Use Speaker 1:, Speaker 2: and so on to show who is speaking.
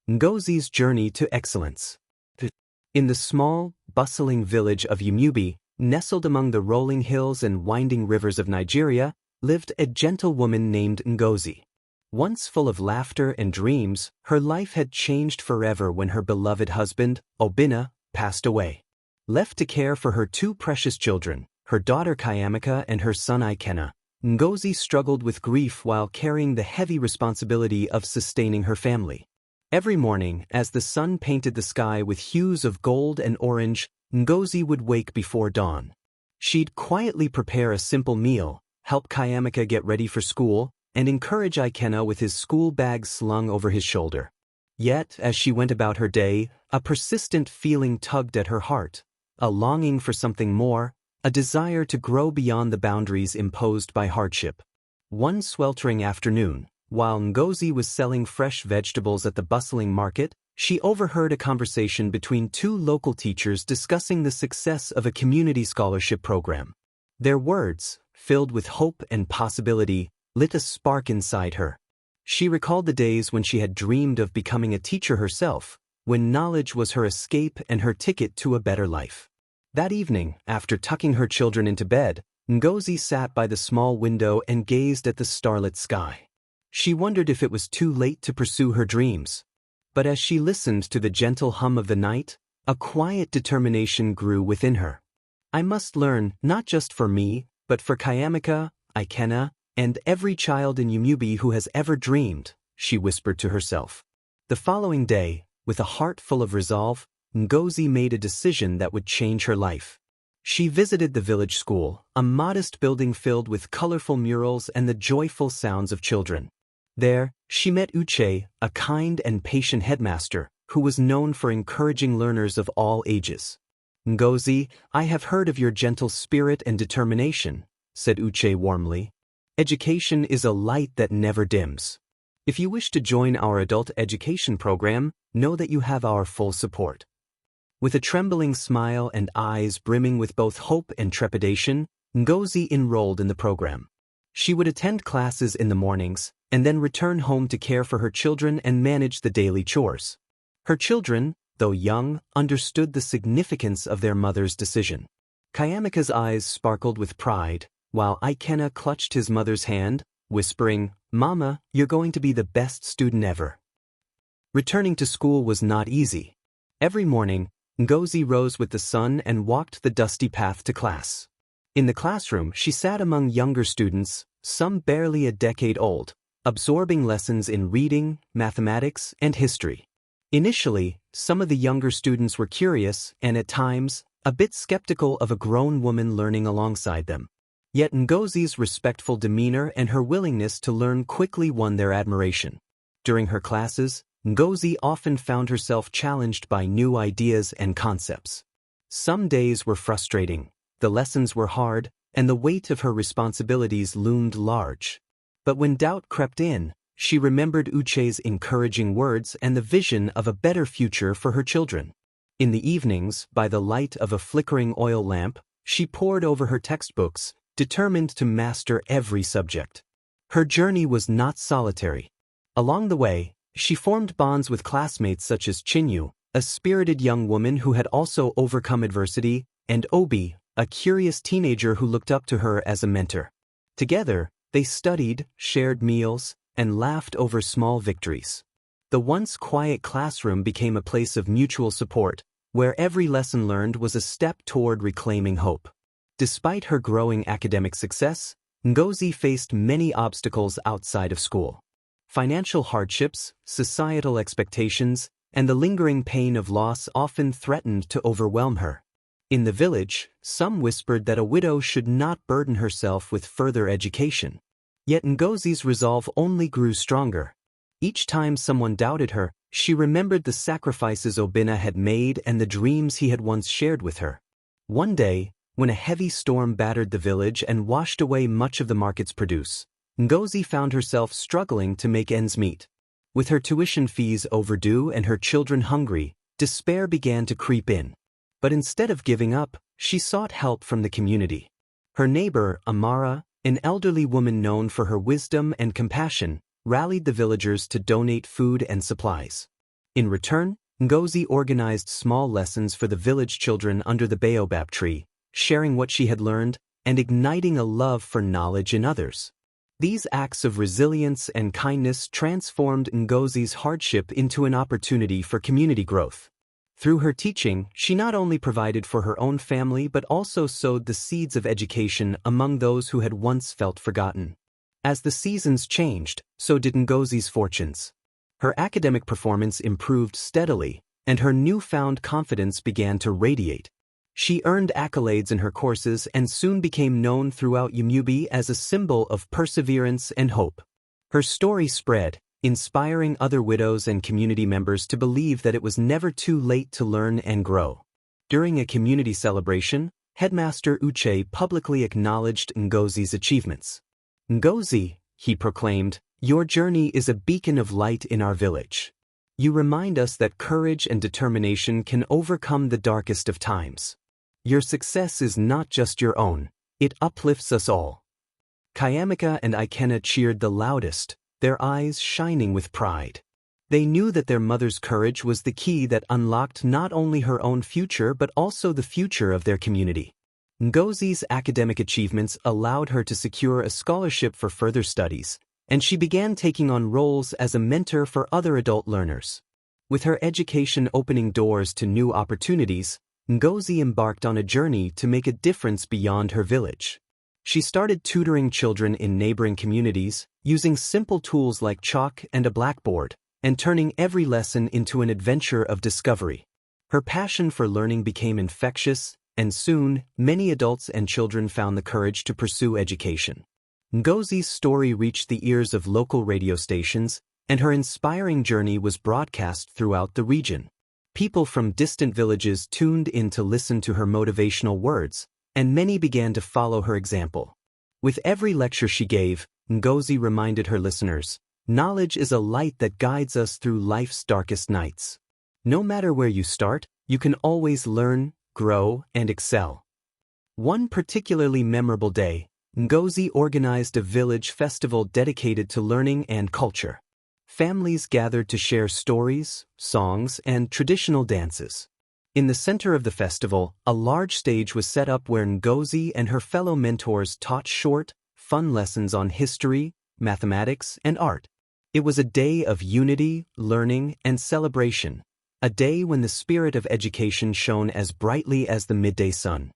Speaker 1: Ngozi's Journey to Excellence. In the small, bustling village of Umubi, nestled among the rolling hills and winding rivers of Nigeria, lived a gentle woman named Ngozi. Once full of laughter and dreams, her life had changed forever when her beloved husband, Obinna, passed away. Left to care for her two precious children, her daughter Kayamika and her son Ikenna, Ngozi struggled with grief while carrying the heavy responsibility of sustaining her family. Every morning, as the sun painted the sky with hues of gold and orange, Ngozi would wake before dawn. She'd quietly prepare a simple meal, help Kayamika get ready for school, and encourage Ikenna with his school bag slung over his shoulder. Yet, as she went about her day, a persistent feeling tugged at her heart, a longing for something more, a desire to grow beyond the boundaries imposed by hardship. One sweltering afternoon, while Ngozi was selling fresh vegetables at the bustling market, she overheard a conversation between two local teachers discussing the success of a community scholarship program. Their words, filled with hope and possibility, lit a spark inside her. She recalled the days when she had dreamed of becoming a teacher herself, when knowledge was her escape and her ticket to a better life. That evening, after tucking her children into bed, Ngozi sat by the small window and gazed at the starlit sky. She wondered if it was too late to pursue her dreams. But as she listened to the gentle hum of the night, a quiet determination grew within her. I must learn, not just for me, but for Kayamika, Ikenna, and every child in Umubi who has ever dreamed, she whispered to herself. The following day, with a heart full of resolve, Ngozi made a decision that would change her life. She visited the village school, a modest building filled with colorful murals and the joyful sounds of children. There, she met Uche, a kind and patient headmaster, who was known for encouraging learners of all ages. Ngozi, I have heard of your gentle spirit and determination, said Uche warmly. Education is a light that never dims. If you wish to join our adult education program, know that you have our full support. With a trembling smile and eyes brimming with both hope and trepidation, Ngozi enrolled in the program. She would attend classes in the mornings, and then return home to care for her children and manage the daily chores. Her children, though young, understood the significance of their mother's decision. Kayamika's eyes sparkled with pride, while Ikenna clutched his mother's hand, whispering, "Mama, you're going to be the best student ever." Returning to school was not easy. Every morning, Ngozi rose with the sun and walked the dusty path to class. In the classroom, she sat among younger students, some barely a decade old, absorbing lessons in reading, mathematics, and history. Initially, some of the younger students were curious and, at times, a bit skeptical of a grown woman learning alongside them. Yet Ngozi's respectful demeanor and her willingness to learn quickly won their admiration. During her classes, Ngozi often found herself challenged by new ideas and concepts. Some days were frustrating, the lessons were hard, and the weight of her responsibilities loomed large. But when doubt crept in, she remembered Uche's encouraging words and the vision of a better future for her children. In the evenings, by the light of a flickering oil lamp, she pored over her textbooks, determined to master every subject. Her journey was not solitary. Along the way, she formed bonds with classmates such as Chinyu, a spirited young woman who had also overcome adversity, and Obi, a curious teenager who looked up to her as a mentor. Together, they studied, shared meals, and laughed over small victories. The once quiet classroom became a place of mutual support, where every lesson learned was a step toward reclaiming hope. Despite her growing academic success, Ngozi faced many obstacles outside of school. Financial hardships, societal expectations, and the lingering pain of loss often threatened to overwhelm her. In the village, some whispered that a widow should not burden herself with further education. Yet Ngozi's resolve only grew stronger. Each time someone doubted her, she remembered the sacrifices Obinna had made and the dreams he had once shared with her. One day, when a heavy storm battered the village and washed away much of the market's produce, Ngozi found herself struggling to make ends meet. With her tuition fees overdue and her children hungry, despair began to creep in. But instead of giving up, she sought help from the community. Her neighbor, Amara, an elderly woman known for her wisdom and compassion, rallied the villagers to donate food and supplies. In return, Ngozi organized small lessons for the village children under the baobab tree, sharing what she had learned and igniting a love for knowledge in others. These acts of resilience and kindness transformed Ngozi's hardship into an opportunity for community growth. Through her teaching, she not only provided for her own family but also sowed the seeds of education among those who had once felt forgotten. As the seasons changed, so did Ngozi's fortunes. Her academic performance improved steadily, and her newfound confidence began to radiate. She earned accolades in her courses and soon became known throughout Yumubi as a symbol of perseverance and hope. Her story spread, inspiring other widows and community members to believe that it was never too late to learn and grow. During a community celebration, Headmaster Uche publicly acknowledged Ngozi's achievements. "Ngozi," he proclaimed, "your journey is a beacon of light in our village. You remind us that courage and determination can overcome the darkest of times. Your success is not just your own, it uplifts us all." Kayamika and Ikena cheered the loudest, their eyes shining with pride. They knew that their mother's courage was the key that unlocked not only her own future but also the future of their community. Ngozi's academic achievements allowed her to secure a scholarship for further studies, and she began taking on roles as a mentor for other adult learners. With her education opening doors to new opportunities, Ngozi embarked on a journey to make a difference beyond her village. She started tutoring children in neighboring communities, using simple tools like chalk and a blackboard, and turning every lesson into an adventure of discovery. Her passion for learning became infectious, and soon, many adults and children found the courage to pursue education. Ngozi's story reached the ears of local radio stations, and her inspiring journey was broadcast throughout the region. People from distant villages tuned in to listen to her motivational words, and many began to follow her example. With every lecture she gave, Ngozi reminded her listeners, "Knowledge is a light that guides us through life's darkest nights. No matter where you start, you can always learn, grow, and excel." One particularly memorable day, Ngozi organized a village festival dedicated to learning and culture. Families gathered to share stories, songs, and traditional dances. In the center of the festival, a large stage was set up where Ngozi and her fellow mentors taught short, fun lessons on history, mathematics, and art. It was a day of unity, learning, and celebration, a day when the spirit of education shone as brightly as the midday sun.